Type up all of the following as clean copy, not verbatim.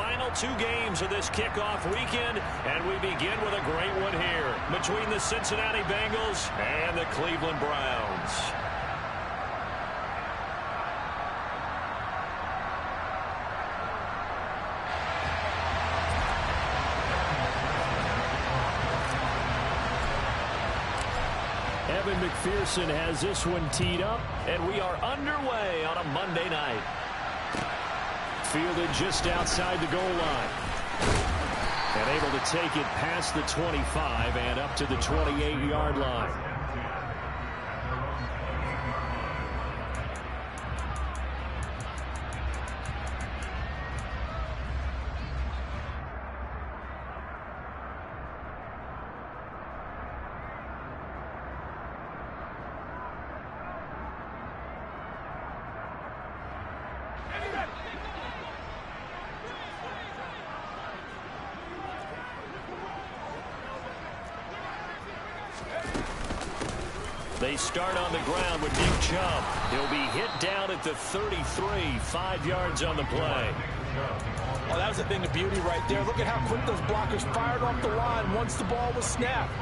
final two games of this kickoff weekend, and we begin with a great one here between the Cincinnati Bengals and the Cleveland Browns. Evan McPherson has this one teed up, and we are underway on a Monday night. Fielded just outside the goal line. And able to take it past the 25 and up to the 28-yard line. They start on the ground with Nick Chubb. He'll be hit down at the 33, 5 yards on the play. Oh, that was a thing of beauty right there. Look at how quick those blockers fired off the line once the ball was snapped.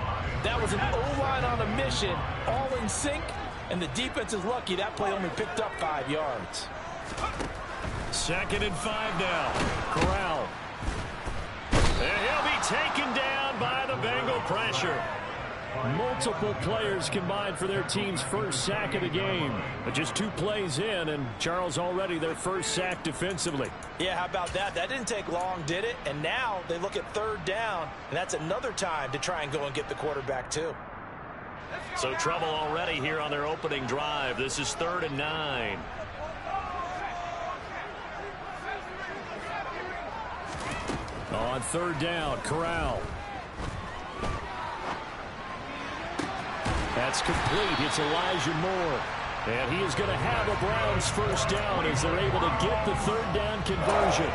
That was an O-line on a mission, all in sync, and the defense is lucky that play only picked up 5 yards. 2nd and 5 now. Corral. And he'll be taken down by the Bengal pressure. Multiple players combined for their team's first sack of the game. But just 2 plays in, and Charles already their first sack defensively. Yeah, how about that? That didn't take long, did it? And now they look at 3rd down, and that's another time to try and go and get the quarterback too. So trouble already here on their opening drive. This is 3rd and 9. On 3rd down, Corral. That's complete. It's Elijah Moore. And he is going to have a Browns first down as they're able to get the 3rd down conversion.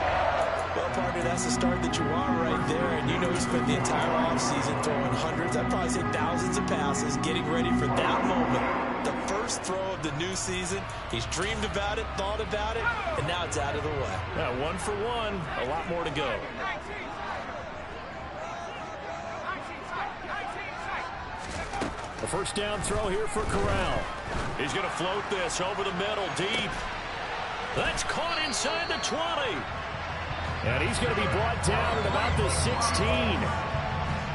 Well, partner, that's the start that you want right there. And you know he spent the entire offseason throwing hundreds, I'd probably say thousands of passes, getting ready for that moment. The first throw of the new season. He's dreamed about it, thought about it, and now it's out of the way. Yeah, 1 for 1. A lot more to go. A first down throw here for Corral. He's going to float this over the middle, deep. That's caught inside the 20. And he's going to be brought down at about the 16.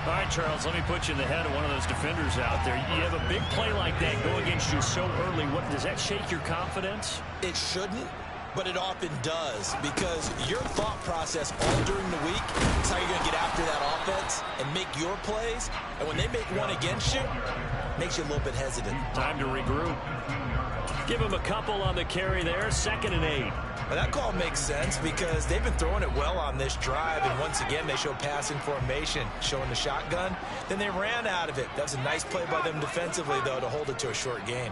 All right, Charles, let me put you in the head of one of those defenders out there. You have a big play like that go against you so early. What, does that shake your confidence? It shouldn't, but it often does, because your thought process all during the week is how you're going to get after that offense and make your plays. And when they make one against you, makes you a little bit hesitant. Time to regroup. Give him a couple on the carry there. 2nd and 8. Well, that call makes sense because they've been throwing it well on this drive, and once again they show passing formation, showing the shotgun. Then they ran out of it. That was a nice play by them defensively, though, to hold it to a short gain.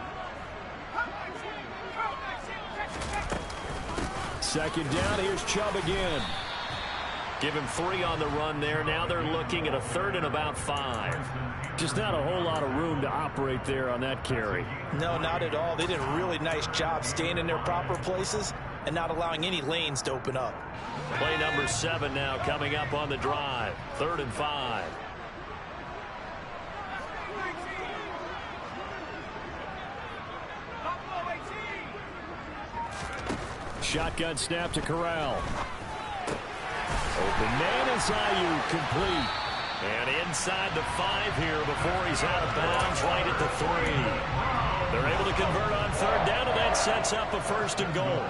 2nd down. Here's Chubb again. Give him 3 on the run there. Now they're looking at a 3rd and about 5. Just not a whole lot of room to operate there on that carry. No, not at all. They did a really nice job staying in their proper places and not allowing any lanes to open up. Play number 7 now coming up on the drive. 3rd and 5. Shotgun snap to Corral. Open man is Ayuk, complete. And inside the 5 here before he's out of bounds, right at the 3. They're able to convert on 3rd down, and that sets up a 1st and goal.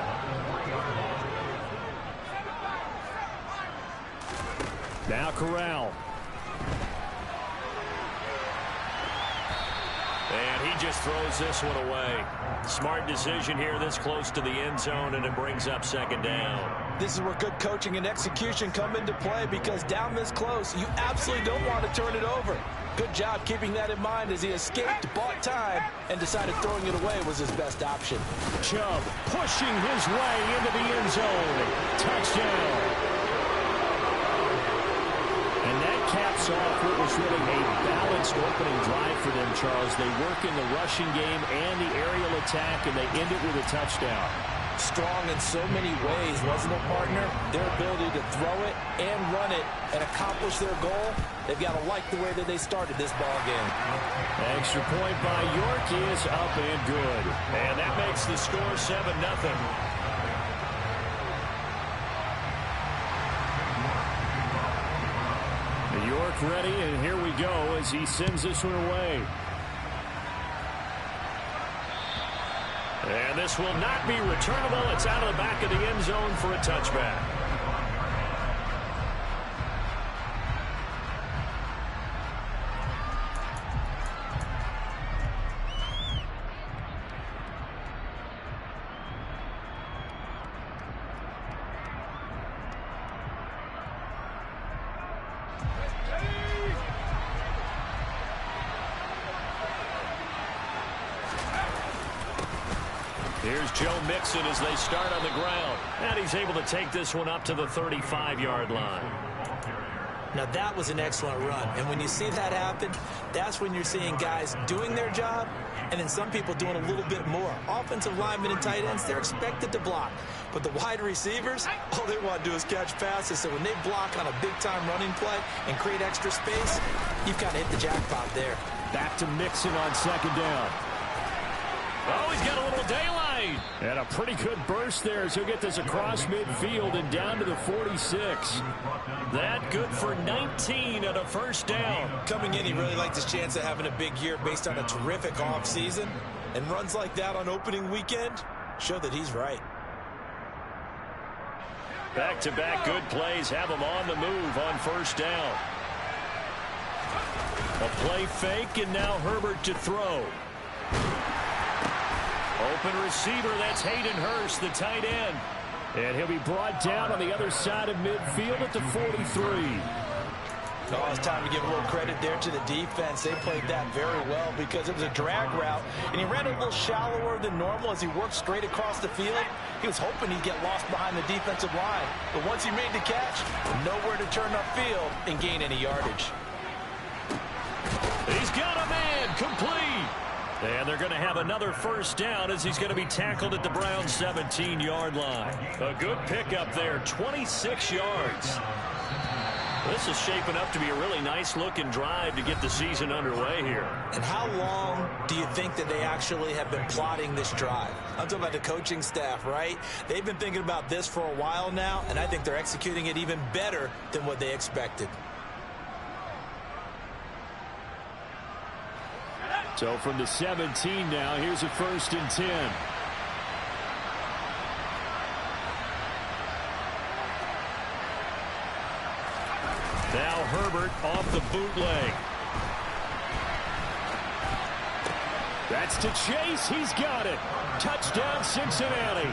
Now Corral. And he just throws this one away. Smart decision here this close to the end zone, and it brings up 2nd down. This is where good coaching and execution come into play, because down this close, you absolutely don't want to turn it over. Good job keeping that in mind as he escaped, bought time, and decided throwing it away was his best option. Chubb pushing his way into the end zone. Touchdown. And that caps off what was really a balanced opening drive for them, Charles. They work in the rushing game and the aerial attack, and they end it with a touchdown. strong in so many ways, wasn't it, partner? Their ability to throw it and run it and accomplish their goal, they've got to like the way that they started this ball game. Extra point by York is up and good. And that makes the score 7-0. York ready, and here we go as he sends this one away. And this will not be returnable. It's out of the back of the end zone for a touchback. Here's Joe Mixon as they start on the ground. And he's able to take this one up to the 35-yard line. Now, that was an excellent run. And when you see that happen, that's when you're seeing guys doing their job and then some people doing a little bit more. Offensive linemen and tight ends, they're expected to block. But the wide receivers, all they want to do is catch passes. So when they block on a big-time running play and create extra space, you've kind of hit the jackpot there. Back to Mixon on second down. Oh, he's got a little daylight. And a pretty good burst there as he'll get this across midfield and down to the 46. That good for 19 and a first down. Coming in, he really liked his chance of having a big year based on a terrific offseason. And runs like that on opening weekend show that he's right. Back-to-back good plays have him on the move on first down. A play fake, and now Herbert to throw. Open receiver, that's Hayden Hurst, the tight end. And he'll be brought down on the other side of midfield at the 43. Oh, it's time to give a little credit there to the defense. They played that very well because it was a drag route, and he ran a little shallower than normal as he worked straight across the field. He was hoping he'd get lost behind the defensive line. But once he made the catch, nowhere to turn upfield and gain any yardage. He's got a man, complete. And they're going to have another first down as he's going to be tackled at the Browns' 17-yard line. A good pickup there, 26 yards. This is shaping up to be a really nice-looking drive to get the season underway here. And how long do you think that they actually have been plotting this drive? I'm talking about the coaching staff, right? They've been thinking about this for a while now, and I think they're executing it even better than what they expected. So from the 17 now, here's a 1st and 10. Now Herbert off the bootleg. That's to Chase. He's got it. Touchdown, Cincinnati.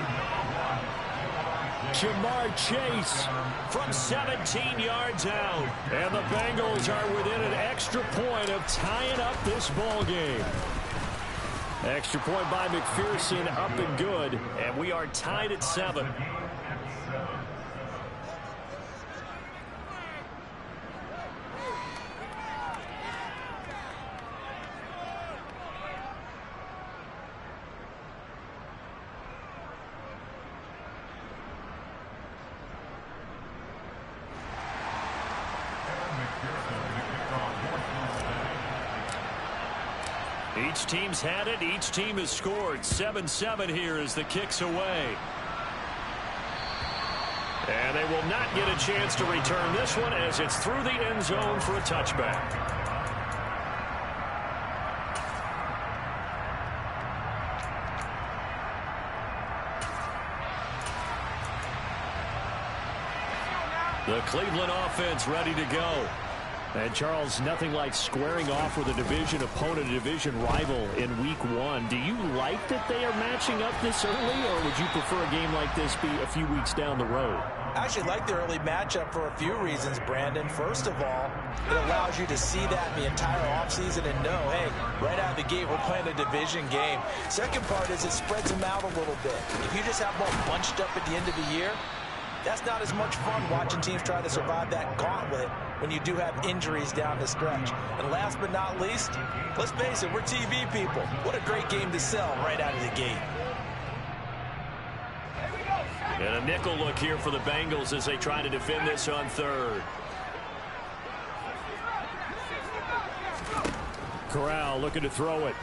Jamar Chase from 17 yards out. And the Bengals are within an extra point of tying up this ball game. Extra point by McPherson, up and good. And we are tied at 7. Each team's had it. Each team has scored. 7-7 here as the kick's away. And they will not get a chance to return this one as it's through the end zone for a touchback. The Cleveland offense ready to go. And, Charles, nothing like squaring off with a division opponent, a division rival in Week 1. Do you like that they are matching up this early, or would you prefer a game like this be a few weeks down the road? I actually like the early matchup for a few reasons, Brandon. First of all, it allows you to see that in the entire offseason and know, hey, right out of the gate, we're playing a division game. Second part is it spreads them out a little bit. If you just have them all bunched up at the end of the year, that's not as much fun watching teams try to survive that gauntlet when you do have injuries down the stretch. And last but not least, let's face it, we're TV people. What a great game to sell right out of the gate. And a nickel look here for the Bengals as they try to defend this on third. Corral looking to throw it.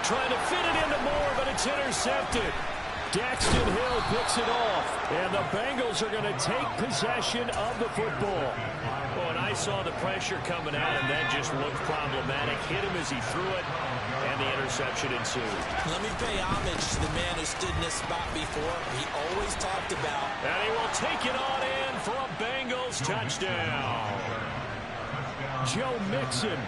Trying to fit it into Moore, but it's intercepted. Daxton Hill picks it off, and the Bengals are going to take possession of the football. Oh, and I saw the pressure coming out, and that just looked problematic. Hit him as he threw it, and the interception ensued. Let me pay homage to the man who stood in this spot before. He always talked about. And he will take it on in for a Bengals touchdown. Joe Mixon,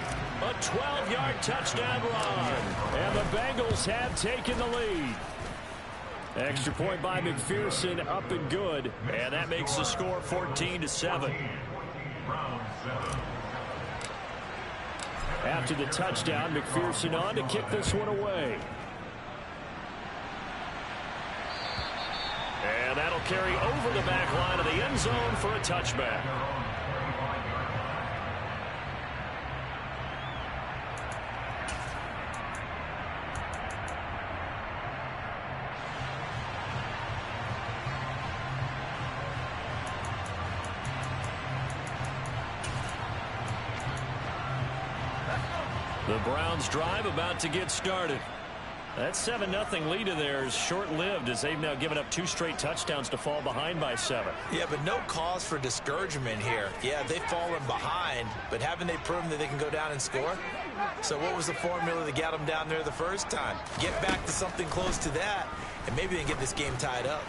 a 12-yard touchdown run, and the Bengals have taken the lead. Extra point by McPherson, up and good, and that makes the score 14-7. After the touchdown, McPherson on to kick this one away. And that'll carry over the back line of the end zone for a touchback. The Browns drive about to get started. That 7-0 lead of theirs short-lived as they've now given up 2 straight touchdowns to fall behind by 7. Yeah, but no cause for discouragement here. Yeah, they've fallen behind, but haven't they proven that they can go down and score? So what was the formula that got them down there the first time? Get back to something close to that, and maybe they can get this game tied up.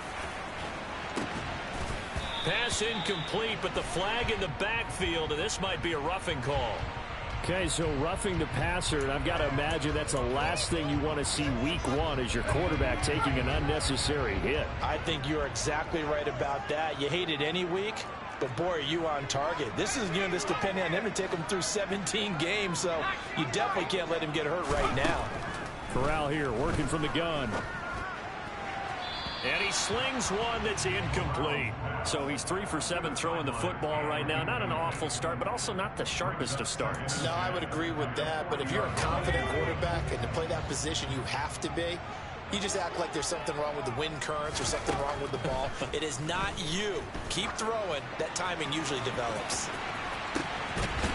Pass incomplete, but the flag in the backfield, and this might be a roughing call. Okay, so roughing the passer, and I've got to imagine that's the last thing you want to see week 1 as your quarterback taking an unnecessary hit. I think you're exactly right about that. You hate it any week, but boy, are you on target. This is just depending on him to take him through 17 games, so you definitely can't let him get hurt right now. Corral here working from the gun. And he slings one that's incomplete. So he's 3 for 7 throwing the football right now. Not an awful start, but also not the sharpest of starts. No, I would agree with that. But if you're a confident quarterback and to play that position, you have to be. You just act like there's something wrong with the wind currents or something wrong with the ball. It is not you. Keep throwing. That timing usually develops.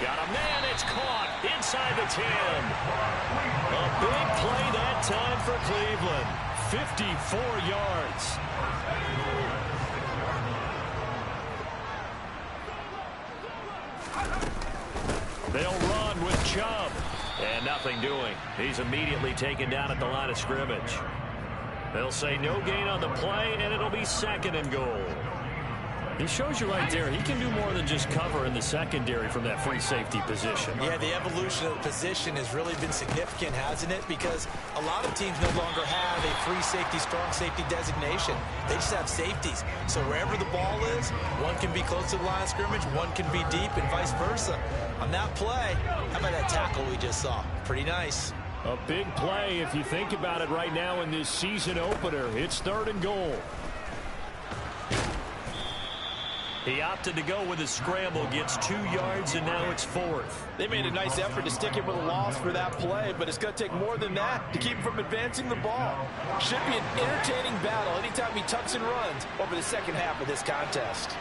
Got a man. It's caught inside the 10. A big play that time for Cleveland. 54 yards. They'll run with Chubb. And nothing doing. He's immediately taken down at the line of scrimmage. They'll say no gain on the play, and it'll be 2nd and goal. He shows you right there, he can do more than just cover in the secondary from that free safety position. Yeah, the evolution of the position has really been significant, hasn't it? Because a lot of teams no longer have a free safety, strong safety designation. They just have safeties. So wherever the ball is, one can be close to the line of scrimmage, one can be deep, and vice versa. On that play, how about that tackle we just saw? Pretty nice. A big play if you think about it right now in this season opener. It's 3rd and goal. He opted to go with a scramble, gets 2 yards, and now it's 4th. They made a nice effort to stick him with a loss for that play, but it's going to take more than that to keep him from advancing the ball. Should be an entertaining battle anytime he tucks and runs over the second half of this contest.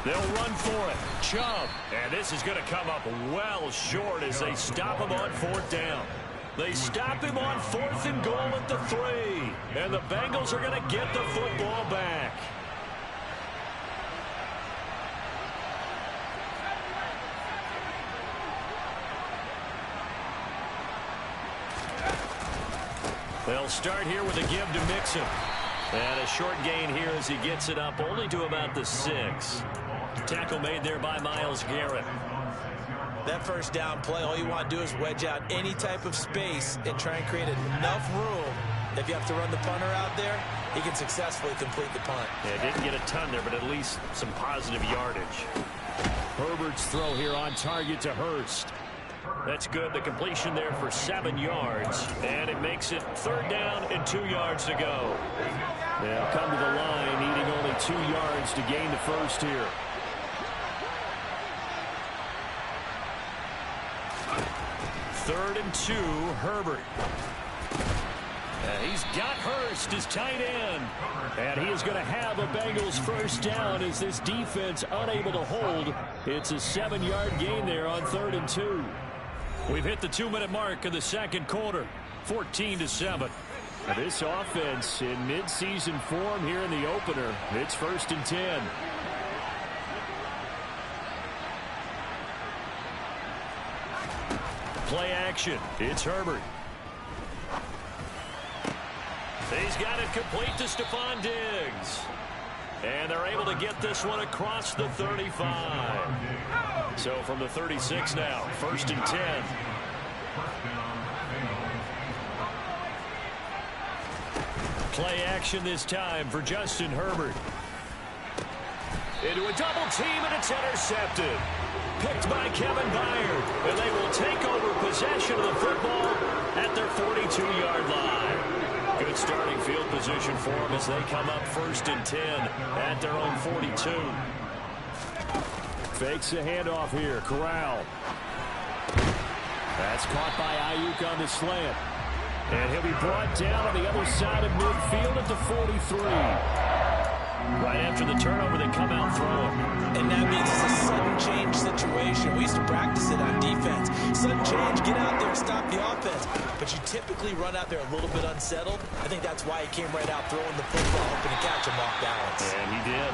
They'll run for it. Chubb. And this is going to come up well short as they stop him on 4th down. They stop him on 4th and goal at the 3. And the Bengals are going to get the football back. They'll start here with a give to Mixon. And a short gain here as he gets it up only to about the 6. Tackle made there by Myles Garrett. That first down play, all you want to do is wedge out any type of space and try and create enough room. If you have to run the punter out there, he can successfully complete the punt. Yeah, didn't get a ton there, but at least some positive yardage. Herbert's throw here on target to Hurst. That's good. The completion there for 7 yards. And it makes it 3rd down and 2 yards to go. They'll come to the line, needing only 2 yards to gain the first here. 3rd and to Herbert. And he's got Hurst as tight end. And he is going to have a Bengals first down as this defense unable to hold. It's a 7-yard gain there on 3rd and 2. We've hit the 2-minute mark of the second quarter, 14-7. This offense in midseason form here in the opener. It's 1st and 10. Play action. It's Herbert. He's got it complete to Stephon Diggs. And they're able to get this one across the 35. So from the 36 now, 1st and 10. Play action this time for Justin Herbert. Into a double team, and it's intercepted. Picked by Kevin Byard. And they will take over possession of the football at their 42-yard line. Good starting field position for them as they come up 1st and 10 at their own 42. Fakes a handoff here. Corral. That's caught by Ayuk on the slant. And he'll be brought down on the other side of midfield at the 43. Right after the turnover, they come out throwing. And that means it's a sudden change situation. We used to practice it on defense. Sudden change, get out there, stop the offense. But you typically run out there a little bit unsettled. I think that's why he came right out throwing the football, hoping to catch him off balance. And he did.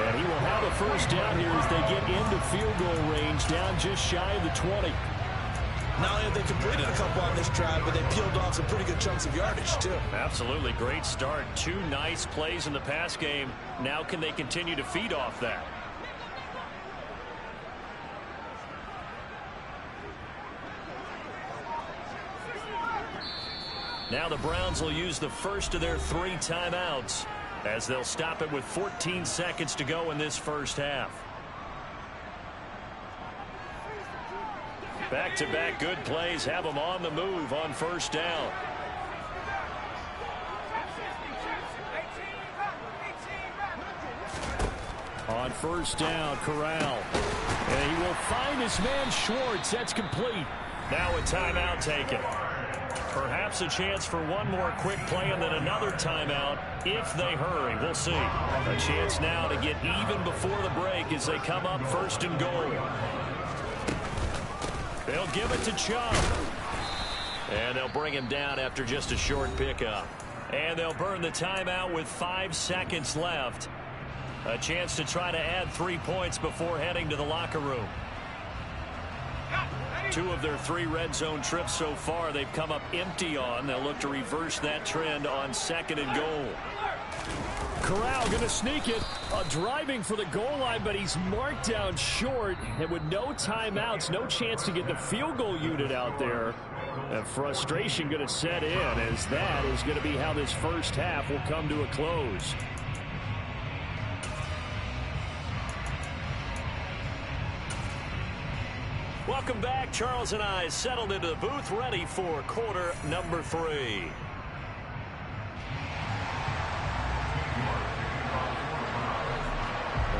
And he will have a first down here as they get into field goal range, down just shy of the 20. Not only have they completed a couple on this drive, but they peeled off some pretty good chunks of yardage, too. Absolutely. Great start. 2 nice plays in the pass game. Now can they continue to feed off that? Now the Browns will use the first of their 3 timeouts as they'll stop it with 14 seconds to go in this first half. Back-to-back good plays have them on the move on first down. On first down, Corral. And he will find his man Schwartz. That's complete. Now a timeout taken. Perhaps a chance for one more quick play and then another timeout if they hurry. We'll see. A chance now to get even before the break as they come up 1st and goal. They'll give it to Chubb. And they'll bring him down after just a short pickup. And they'll burn the timeout with 5 seconds left. A chance to try to add 3 points before heading to the locker room. 2 of their 3 red zone trips so far they've come up empty on. They'll look to reverse that trend on 2nd and goal. Corral going to sneak it, driving for the goal line, but he's marked down short. And with no timeouts, no chance to get the field goal unit out there. And frustration going to set in as that is going to be how this first half will come to a close. Welcome back. Charles and I settled into the booth ready for quarter number 3.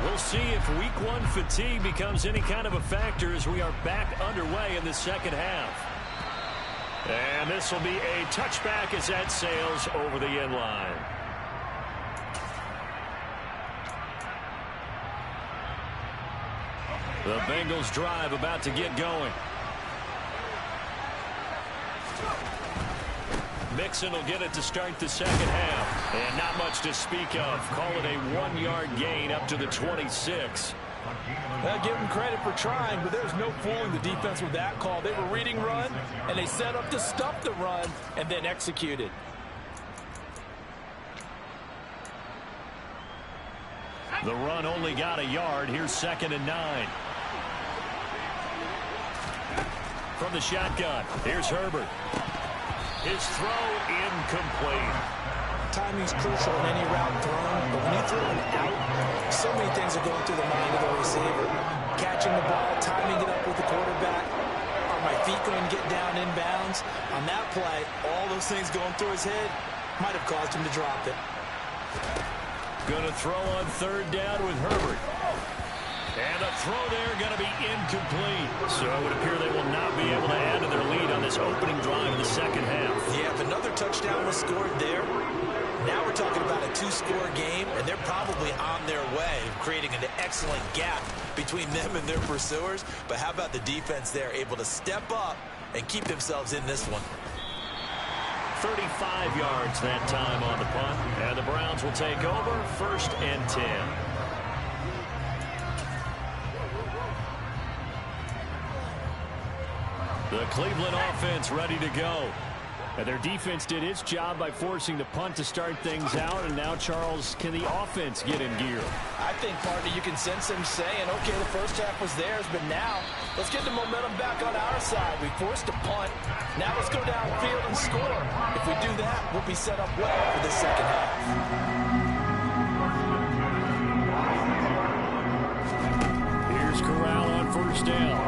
We'll see if week 1 fatigue becomes any kind of a factor as we are back underway in the second half. And this will be a touchback as that sails over the end line. The Bengals drive about to get going. Mixon will get it to start the second half. And not much to speak of. Call it a 1-yard gain up to the 26. I'll give them credit for trying, but there's no fooling the defense with that call. They were reading run, and they set up to stop the run and then executed. The run only got a yard. Here's 2nd and 9. From the shotgun, here's Herbert. His throw incomplete. Timing's crucial in any route thrown, but when you throw an out, so many things are going through the mind of the receiver. Catching the ball, timing it up with the quarterback. Are my feet going to get down inbounds? On that play, all those things going through his head might have caused him to drop it. Going to throw on 3rd down with Herbert. And the throw there going to be incomplete. So it would appear they will not be able to add to their lead on this opening drive of the second half. Yeah, if another touchdown was scored there, now we're talking about a two-score game, and they're probably on their way of creating an excellent gap between them and their pursuers. But how about the defense there, able to step up and keep themselves in this one? 35 yards that time on the punt. And the Browns will take over, 1st and 10. The Cleveland offense ready to go. And their defense did its job by forcing the punt to start things out. And now, Charles, can the offense get in gear? I think, partner, you can sense them saying, okay, the first half was theirs, but now let's get the momentum back on our side. We forced a punt. Now let's go downfield and score. If we do that, we'll be set up well for the second half. Here's Corral on 1st down.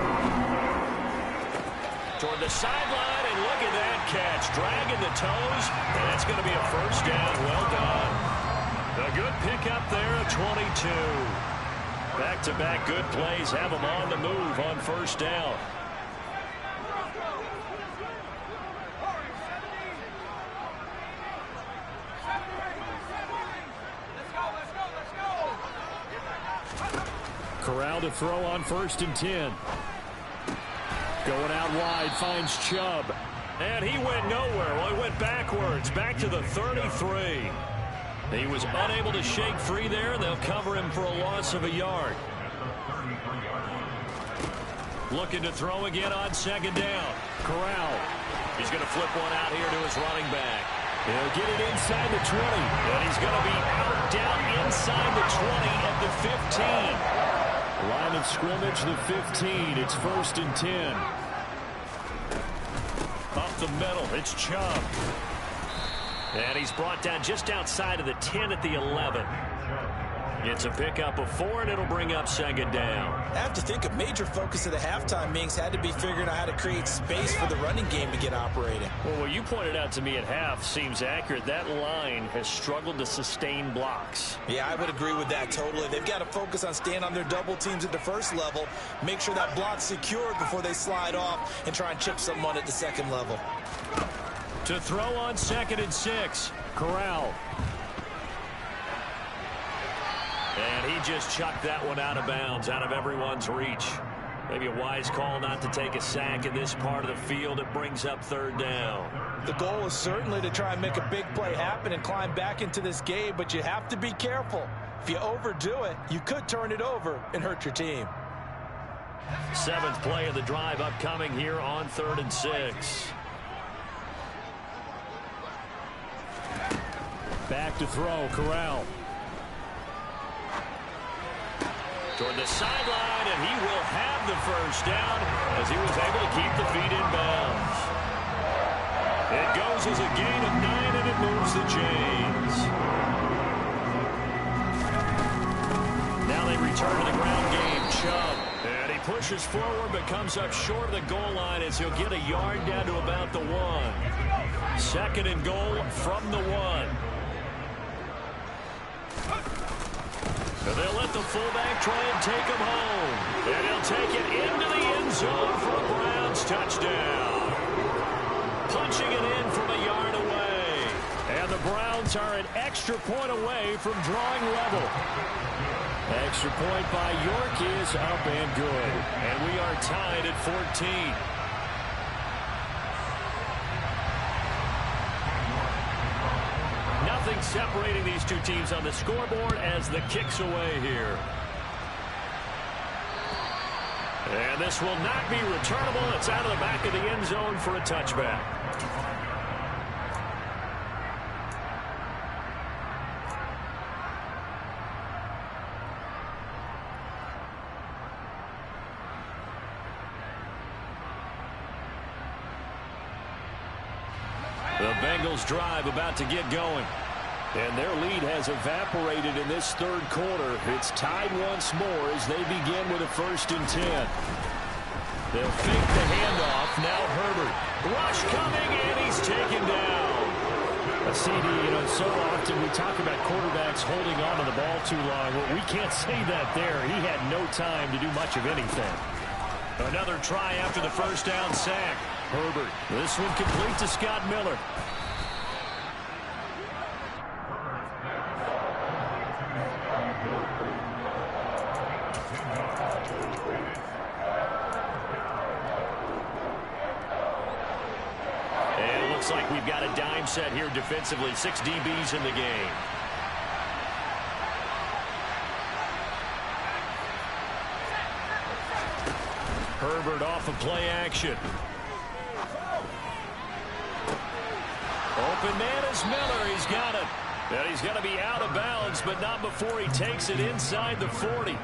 Toward the sideline, and look at that catch. Dragging the toes, and that's going to be a 1st down. Well done. A good pickup there at 22. Back-to-back good plays have them on the move on 1st down. Corral to throw on 1st and 10. Going out wide, finds Chubb. And he went nowhere. Well, he went backwards, back to the 33. He was unable to shake free there, and they'll cover him for a loss of a yard. Looking to throw again on 2nd down. Corral. He's going to flip one out here to his running back. He'll get it inside the 20. And he's going to be out down inside the 20 at the 15. Line of scrimmage, the 15. It's 1st and 10. Up the middle, it's Chubb. And he's brought down just outside of the 10 at the 11. It's a pickup of 4, and it'll bring up 2nd down. I have to think a major focus of the halftime meetings had to be figuring out how to create space for the running game to get operating. Well, what you pointed out to me at half seems accurate. That line has struggled to sustain blocks. Yeah, I would agree with that totally. They've got to focus on staying on their double teams at the 1st level, make sure that block's secured before they slide off and try and chip someone at the 2nd level. To throw on 2nd and 6, Corral. And he just chucked that one out of bounds, out of everyone's reach. Maybe a wise call not to take a sack in this part of the field. It brings up 3rd down. The goal is certainly to try and make a big play happen and climb back into this game, but you have to be careful. If you overdo it, you could turn it over and hurt your team. 7th play of the drive upcoming here on 3rd and 6. Back to throw, Corral. Toward the sideline, and he will have the 1st down as he was able to keep the feet in bounds. It goes as a gain of 9, and it moves the chains. Now they return to the ground game. Chubb. And he pushes forward, but comes up short of the goal line as he'll get a yard down to about the 1. 2nd and goal from the 1. They'll let the fullback try and take him home. And he'll take it into the end zone for a Browns touchdown. Punching it in from a yard away. And the Browns are an extra point away from drawing level. Extra point by York is up and good. And we are tied at 14. Nothing separating these two teams on the scoreboard as the kick's away here. And this will not be returnable. It's out of the back of the end zone for a touchback. The Bengals drive about to get going. And their lead has evaporated in this 3rd quarter. It's tied once more as they begin with a 1st and 10. They'll fake the handoff. Now Herbert. Rush coming, and he's taken down. CD, so often we talk about quarterbacks holding on to the ball too long. Well, we can't say that there. He had no time to do much of anything. Another try after the first down sack. Herbert. This one complete to Scott Miller. Looks like we've got a dime set here defensively. 6 DBs in the game. Herbert off of play action. Open man is Miller. He's got it. And he's going to be out of bounds, but not before he takes it inside the 40.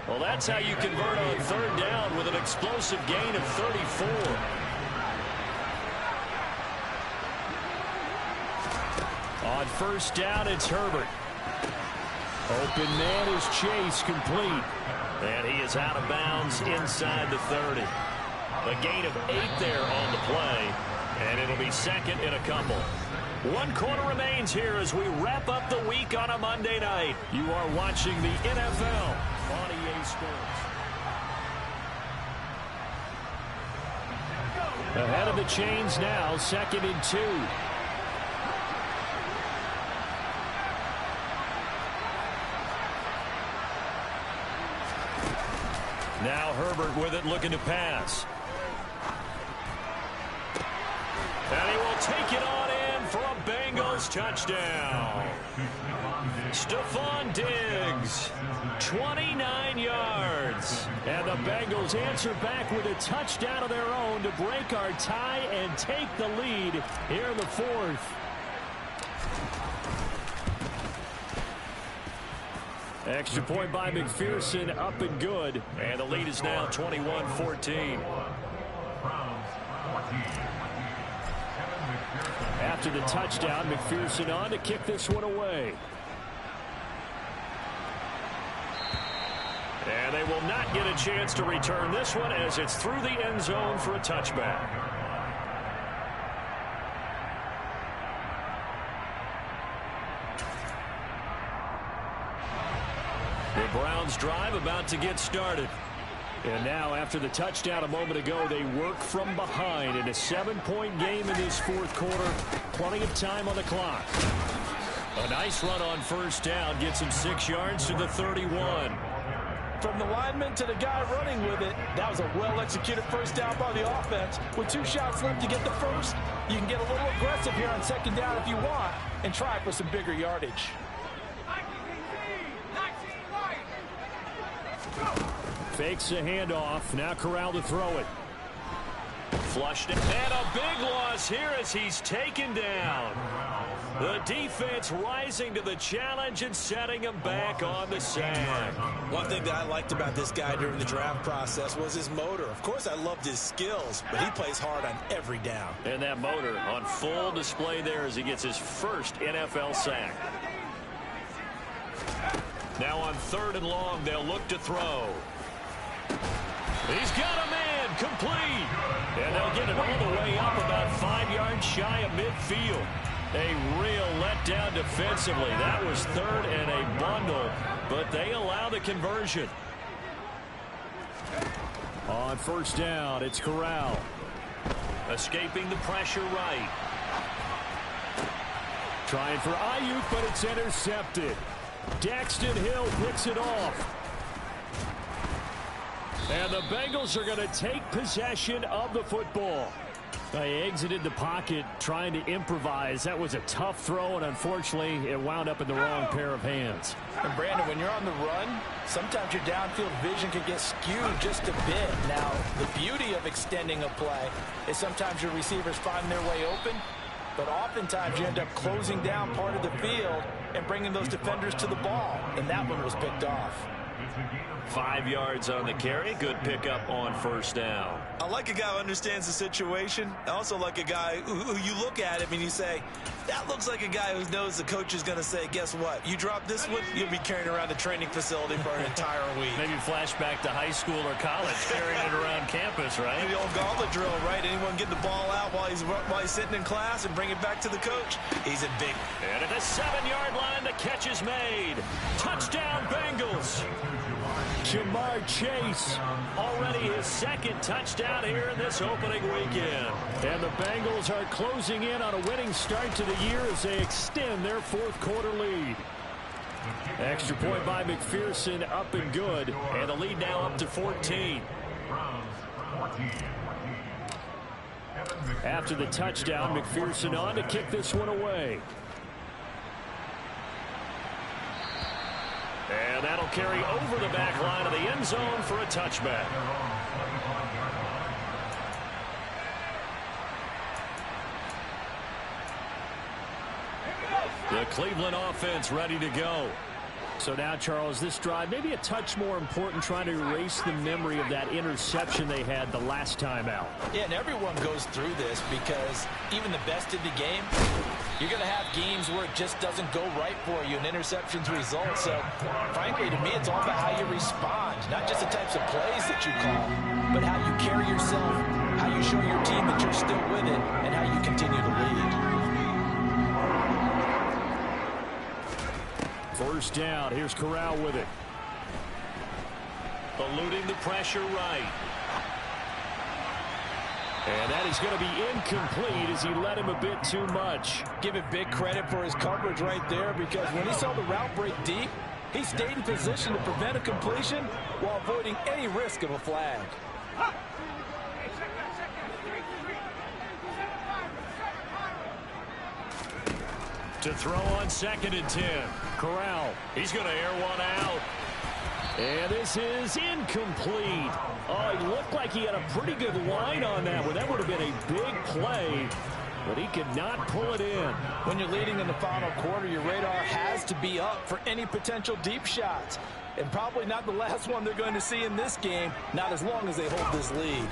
Well, that's how you convert on third down with an explosive gain of 34. On first down, it's Herbert. Open man is Chase, complete. And he is out of bounds inside the 30. A gain of 8 there on the play. And it'll be second in a couple. 1 quarter remains here as we wrap up the week on a Monday night. You are watching the NFL on EA Sports. Ahead of the chains now, 2nd and 2. Now Herbert with it, looking to pass. And he will take it on in for a Bengals touchdown. Stephon Diggs, 29 yards. And the Bengals answer back with a touchdown of their own to break our tie and take the lead here in the 4th. Extra point by McPherson, up and good. And the lead is now 21-14. After the touchdown, McPherson on to kick this one away. And they will not get a chance to return this one as it's through the end zone for a touchback. The Browns drive about to get started. And now, after the touchdown a moment ago, they work from behind in a 7-point game in this 4th quarter. Plenty of time on the clock. A nice run on first down gets him 6 yards to the 31. From the lineman to the guy running with it, that was a well-executed first down by the offense. With 2 shots left to get the first, you can get a little aggressive here on 2nd down if you want and try for some bigger yardage. Fakes a handoff. Now Corral to throw it. Flushed it. And a big loss here as he's taken down. The defense rising to the challenge and setting him back on the sack. One thing that I liked about this guy during the draft process was his motor. Of course, I loved his skills, but he plays hard on every down. And that motor on full display there as he gets his first NFL sack. Now on 3rd and long, they'll look to throw. He's got a man, complete. And they'll get it all the way up about 5 yards shy of midfield. A real letdown defensively. That was 3rd and a bundle, but they allow the conversion. On first down, it's Corral. Escaping the pressure right. Trying for Ayuk, but it's intercepted. Daxton Hill picks it off. And the Bengals are going to take possession of the football. They exited the pocket trying to improvise. That was a tough throw, and unfortunately, it wound up in the wrong pair of hands. And Brandon, when you're on the run, sometimes your downfield vision can get skewed just a bit. Now, the beauty of extending a play is sometimes your receivers find their way open, but oftentimes you end up closing down part of the field and bringing those defenders to the ball, and that one was picked off. 5 yards on the carry. Good pickup on first down. I like a guy who understands the situation. I also like a guy who you look at him and you say, that looks like a guy who knows the coach is going to say, guess what? You drop this one, you'll be carrying around the training facility for an entire week. Maybe flashback to high school or college, carrying it around campus, right? The old gauntlet drill, right? Anyone get the ball out while he's sitting in class and bring it back to the coach? He's in big. And at the 7-yard line, the catch is made. Touchdown, Bengals. Jamar Chase, already his second touchdown here in this opening weekend. And the Bengals are closing in on a winning start to the year as they extend their fourth quarter lead. Extra point by McPherson, up and good. And the lead now up to 14. After the touchdown, McPherson on to kick this one away. And that'll carry over the back line of the end zone for a touchback. The Cleveland offense ready to go. So now, Charles, this drive maybe a touch more important, trying to erase the memory of that interception they had the last time out. Yeah, and everyone goes through this because even the best in the game, you're going to have games where it just doesn't go right for you and interceptions result. So, frankly, to me, it's all about how you respond, not just the types of plays that you call, but how you carry yourself, how you show your team that you're still with it, and how you continue to lead. First down. Here's Corral with it. Eluding the pressure right. And that is going to be incomplete as he led him a bit too much. Give it big credit for his coverage right there, because when he saw the route break deep, he stayed in position to prevent a completion while avoiding any risk of a flag. To throw on 2nd and 10. Corral, he's going to air one out. And this is incomplete. Oh, he looked like he had a pretty good line on that one. That would have been a big play, but he could not pull it in. When you're leading in the final quarter, your radar has to be up for any potential deep shots. And probably not the last one they're going to see in this game, not as long as they hold this lead.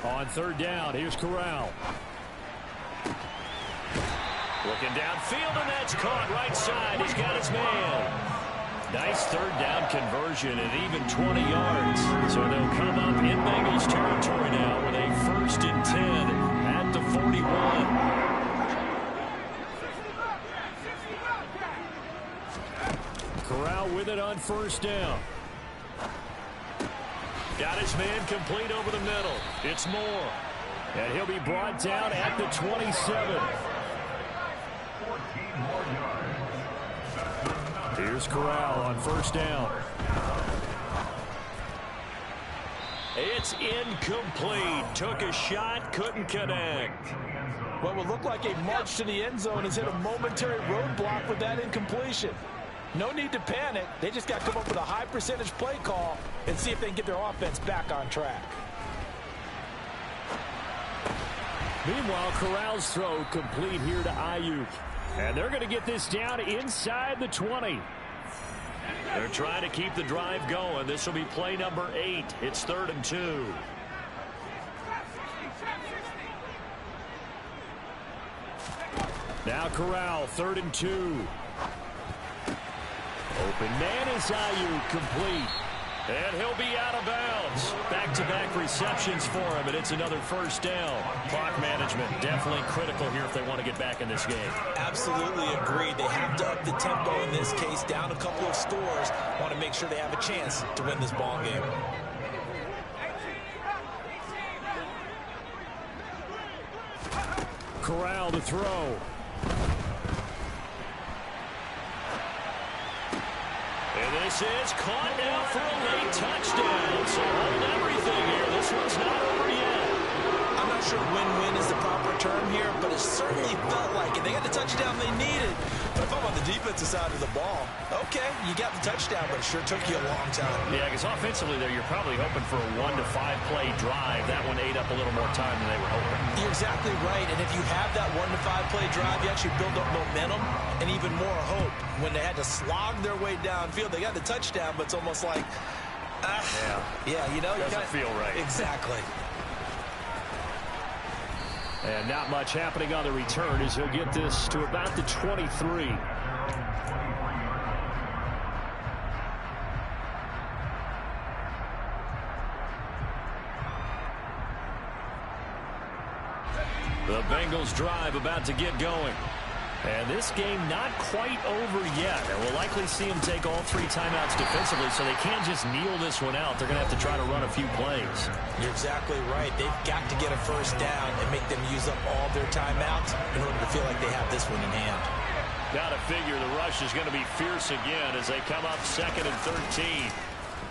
On 3rd down, here's Corral. Looking downfield, and that's caught right side. He's got his man. Nice 3rd down conversion and even 20 yards. So they'll come up in Bengals territory now with a 1st and 10 at the 41. Corral with it on 1st down. Got his man complete over the middle. It's Moore. And he'll be brought down at the 27. Here's Corral on 1st down. It's incomplete. Took a shot, couldn't connect. What would look like a march to the end zone has hit a momentary roadblock with that incompletion. No need to panic. They just got to come up with a high percentage play call and see if they can get their offense back on track. Meanwhile, Corral's throw complete here to Ayuk. And they're going to get this down inside the 20. They're trying to keep the drive going. This will be play number 8. It's 3rd and 2. Now Corral, 3rd and 2. Open man is Ayuk, complete. And he'll be out of bounds. Back-to-back receptions for him, and it's another 1st down. Clock management definitely critical here if they want to get back in this game. Absolutely agreed. They have to up the tempo in this case, down a couple of scores. Want to make sure they have a chance to win this ball game. Corral to throw. And this is caught now for a late touchdown. So hold everything here. This one's not over yet. I'm not sure win-win is the proper term here, but it certainly felt like it. They got the touchdown they needed, But if I'm on the defensive side of the ball, okay, you got the touchdown, but it sure took you a long time. Yeah, because offensively there, you're probably hoping for a 1 to 5 play drive. That one ate up a little more time than they were hoping. You're exactly right, and if you have that 1 to 5 play drive, you actually build up momentum and even more hope. When they had to slog their way downfield, they got the touchdown, but it's almost like, yeah, you know, doesn't feel right. Exactly. And not much happening on the return as he'll get this to about the 23. The Bengals drive about to get going. And this game not quite over yet. And we'll likely see them take all 3 timeouts defensively, so they can't just kneel this one out. They're going to have to try to run a few plays. You're exactly right. They've got to get a first down and make them use up all their timeouts in order to feel like they have this one in hand. Got to figure the rush is going to be fierce again as they come up 2nd and 13.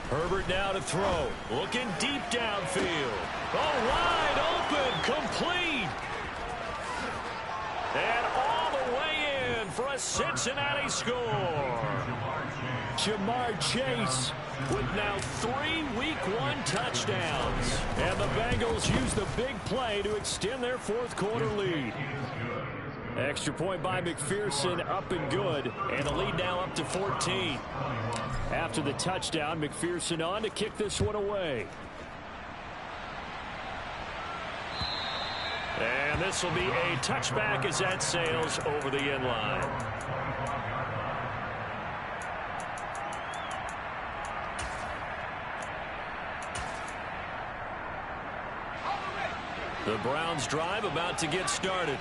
Herbert now to throw. Looking deep downfield. Oh, wide open. Complete. And all the way in for a Cincinnati score. Jamar Chase with now 3 Week 1 touchdowns. And the Bengals use the big play to extend their 4th quarter lead. Extra point by McPherson, up and good. And the lead now up to 14. After the touchdown, McPherson on to kick this one away. And this will be a touchback as that sails over the end line. The Browns drive about to get started.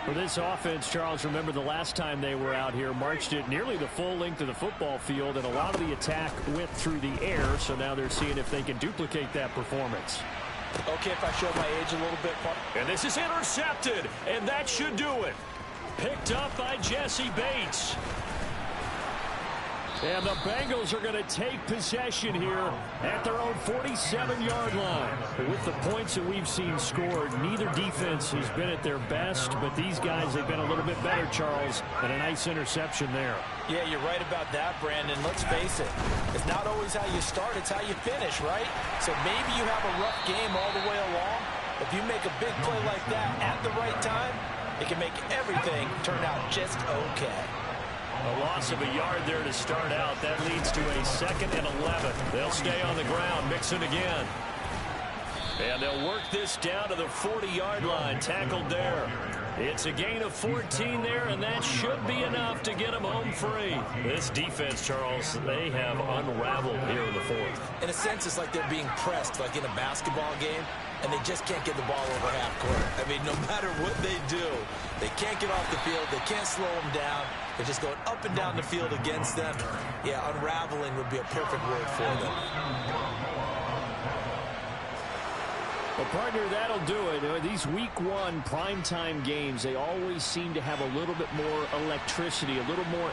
For this offense, Charles, remember the last time they were out here, marched it nearly the full length of the football field, and a lot of the attack went through the air, so now they're seeing if they can duplicate that performance. Okay, if I show my age a little bit. And this is intercepted, and that should do it. Picked up by Jesse Bates. And the Bengals are going to take possession here at their own 47-yard line. With the points that we've seen scored, neither defense has been at their best, but these guys have been a little bit better, Charles, and a nice interception there. Yeah, you're right about that, Brandon. Let's face it. It's not always how you start, it's how you finish, right? So maybe you have a rough game all the way along. If you make a big play like that at the right time, it can make everything turn out just okay. A loss of a yard there to start out. That leads to a 2nd and 11. They'll stay on the ground, Mixon again. And they'll work this down to the 40-yard line, tackled there. It's a gain of 14 there, and that should be enough to get them home free. This defense, Charles, they have unraveled here in the 4th. In a sense, it's like they're being pressed, like in a basketball game, and they just can't get the ball over half court. I mean, no matter what they do, they can't get off the field. They can't slow them down. They're just going up and down the field against them. Yeah, unraveling would be a perfect word for them. Well, partner, that'll do it. These Week 1 primetime games, they always seem to have a little bit more electricity, a little more